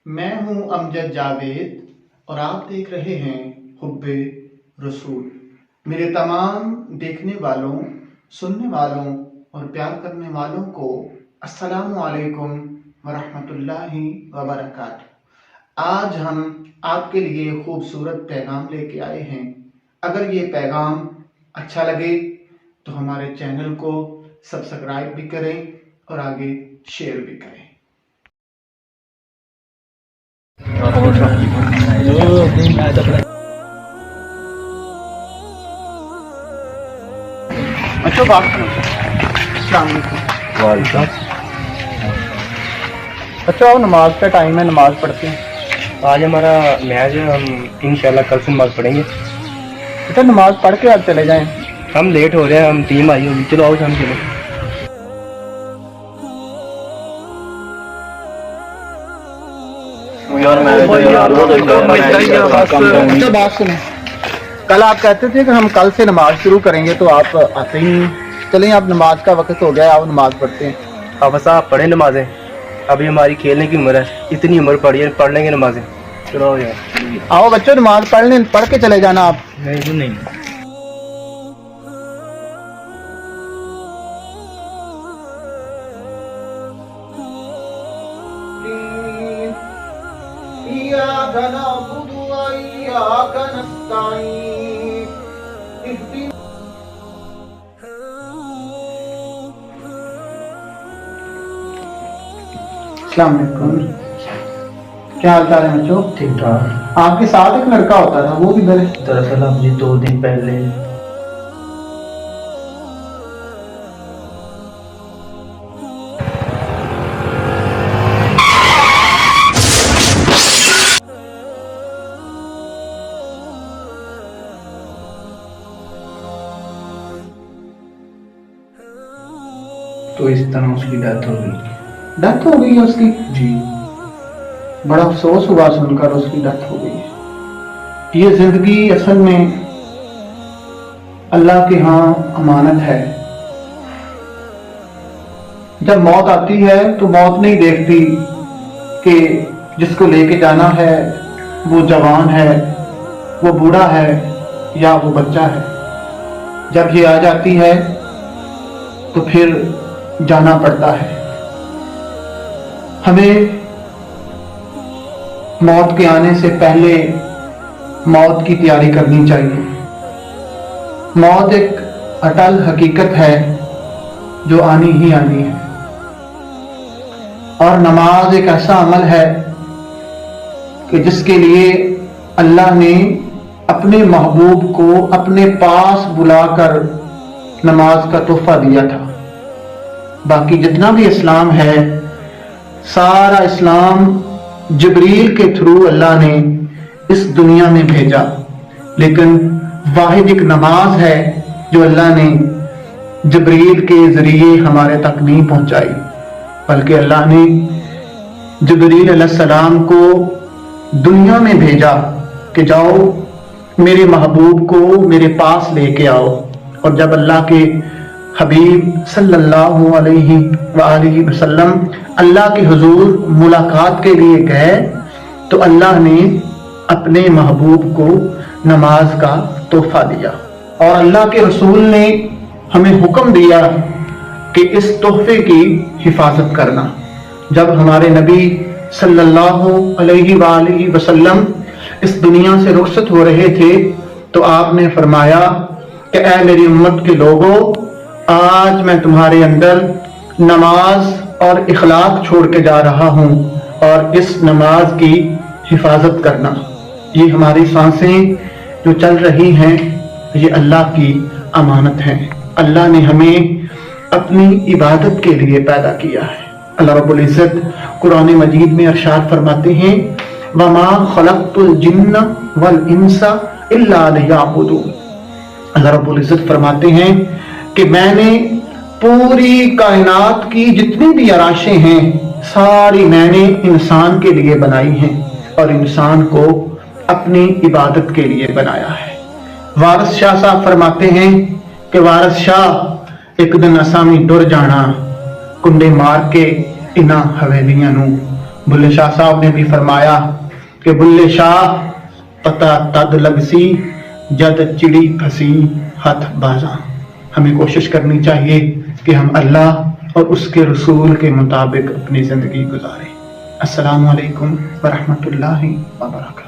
میں ہوں امجد جاوید اور آپ دیکھ رہے ہیں حب رسول۔ میرے تمام دیکھنے والوں، سننے والوں اور پیار کرنے والوں کو السلام علیکم ورحمۃ اللہ وبرکاتہ۔ آج ہم آپ کے لیے خوبصورت پیغام لے کے آئے ہیں۔ اگر یہ پیغام اچھا لگے تو ہمارے چینل کو سبسکرائب بھی کریں اور آگے شیئر بھی کریں۔ اچھا بات سنو۔ السلام علیکم۔ اچھا آؤ، نماز کا ٹائم ہے، نماز پڑھتے ہیں۔ آج ہمارا میچ ہے، ہم انشاءاللہ کل سے نماز پڑھیں گے۔ بیٹا نماز پڑھ کے آج چلے جائیں۔ ہم لیٹ ہو رہے ہیں، ہم ٹیم آئی ہوگی، چلو آؤ ہم چلو۔ اچھا بات سنیں، کل آپ کہتے تھے کہ ہم کل سے نماز شروع کریں گے تو آپ آتے ہی نہیں۔ چلیں اب نماز کا وقت ہو گیا، آپ نماز پڑھتے ہیں۔ اب صاحب پڑھیں نمازیں، ابھی ہماری کھیلنے کی عمر ہے، اتنی عمر پڑھ لیں گے نمازیں۔ چلو آؤ یار، آؤ بچوں نماز پڑھ کے چلے جانا آپ۔ نہیں إياك نعبد وإياك نستعين اهدنا۔ السلام علیکم، کیا حال چال ہے بچوں؟ ٹھیک ٹھاک۔ آپ کے ساتھ ایک لڑکا ہوتا تھا، وہ کدھر ہے؟ دراصل اب جی 2 دن پہلے تو اس طرح اس کی ڈیتھ ہو گئی۔ ڈیتھ ہو گئی ہے اس کی؟ جی بڑا افسوس ہوا سن کر، اس کی ڈیتھ ہو گئی ہے۔ یہ زندگی اصل میں اللہ کے ہاں امانت ہے۔ جب موت آتی ہے تو موت نہیں دیکھتی کہ جس کو لے کے جانا ہے وہ جوان ہے، وہ بوڑھا ہے یا وہ بچہ ہے۔ جب یہ آ جاتی ہے تو پھر جانا پڑتا ہے۔ ہمیں موت کے آنے سے پہلے موت کی تیاری کرنی چاہیے۔ موت ایک اٹل حقیقت ہے جو آنی ہی آنی ہے، اور نماز ایک ایسا عمل ہے کہ جس کے لیے اللہ نے اپنے محبوب کو اپنے پاس بلا کر نماز کا تحفہ دیا تھا۔ باقی جتنا بھی اسلام ہے، سارا اسلام جبریل کے تھرو اللہ نے اس دنیا میں بھیجا، لیکن واحد ایک نماز ہے جو اللہ نے جبریل کے ذریعے ہمارے تک نہیں پہنچائی، بلکہ اللہ نے جبریل علیہ السلام کو دنیا میں بھیجا کہ جاؤ میرے محبوب کو میرے پاس لے کے آؤ۔ اور جب اللہ کے حبیب صلی اللہ علیہ وآلہ وسلم اللہ کے حضور ملاقات کے لیے گئے تو اللہ نے اپنے محبوب کو نماز کا تحفہ دیا، اور اللہ کے رسول نے ہمیں حکم دیا کہ اس تحفے کی حفاظت کرنا۔ جب ہمارے نبی صلی اللہ علیہ وآلہ وسلم اس دنیا سے رخصت ہو رہے تھے تو آپ نے فرمایا کہ اے میری امت کے لوگوں، آج میں تمہارے اندر نماز اور اخلاق چھوڑ کے جا رہا ہوں، اور اس نماز کی حفاظت کرنا۔ یہ ہماری سانسیں جو چل رہی ہیں یہ اللہ کی امانت ہیں۔ اللہ نے ہمیں اپنی عبادت کے لیے پیدا کیا ہے۔ اللہ رب العزت قرآن مجید میں ارشاد فرماتے ہیں وَمَا خَلَقْتُ الْجِنَّ وَالْإِنسَ إِلَّا لِيَعْبُدُونِ۔ اللہ رب العزت فرماتے ہیں کہ میں نے پوری کائنات کی جتنی بھی آرائشیں ہیں ساری میں نے انسان کے لیے بنائی ہیں، اور انسان کو اپنی عبادت کے لیے بنایا ہے۔ وارث شاہ صاحب فرماتے ہیں کہ وارث شاہ ایک دن اسامی ڈر جانا کنڈے مار کے انہاں حویلیاں نو بلے شاہ صاحب نے بھی فرمایا کہ بلے شاہ پتہ تد لگسی جد چڑی پھنسی ہاتھ بازاں. ہمیں کوشش کرنی چاہیے کہ ہم اللہ اور اس کے رسول کے مطابق اپنی زندگی گزاریں. السلام علیکم ورحمۃ اللہ وبرکاتہ.